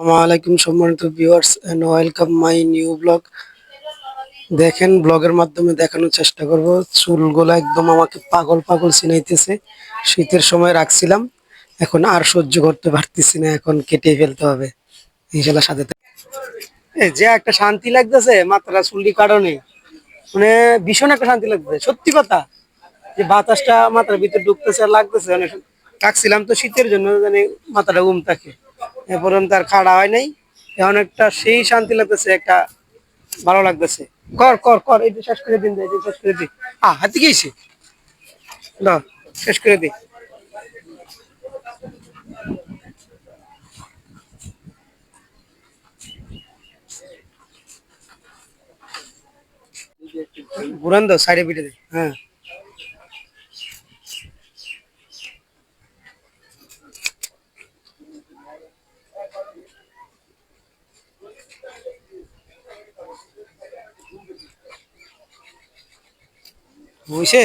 আসসালামাইকুম সম্মানিত viewers and welcome my new blog. দেখেন, ব্লগের মাধ্যমে দেখানোর চেষ্টা করব। চুলগুলো একদম আমাকে পাগল পাগল চিনাইতেছে। শীতের সময় রাখছিলাম, এখন আর সহ্য করতে পারতেছি না, এখন কেটে ফেলতে হবে ইনশাল্লাহ। সাথে এই যে একটা শান্তি লাগতেছে মাত্রা চুলটি কারণে, মানে ভীষণ একটা শান্তি লাগতেছে সত্যি কথা। যে বাতাসটা মাথার ভিতরে ঢুকতেছে আর লাগতেছে, মানে রাখছিলাম তো শীতের জন্য, মানে মাথাটা ঘুম থাকে, এরপর তার খাড়া হয় নাই। এখন একটা সেই শান্তি লাগতেছে, একটা ভালো লাগতেছে। কর কর কর, এটা শেষ করে দিন, এটা শেষ করে দিই। হাতে গিয়েছে, না শেষ করে দিই। ঘুরান দাও, সাইডে পিঠে দিই। হ্যাঁ, বুঝছে।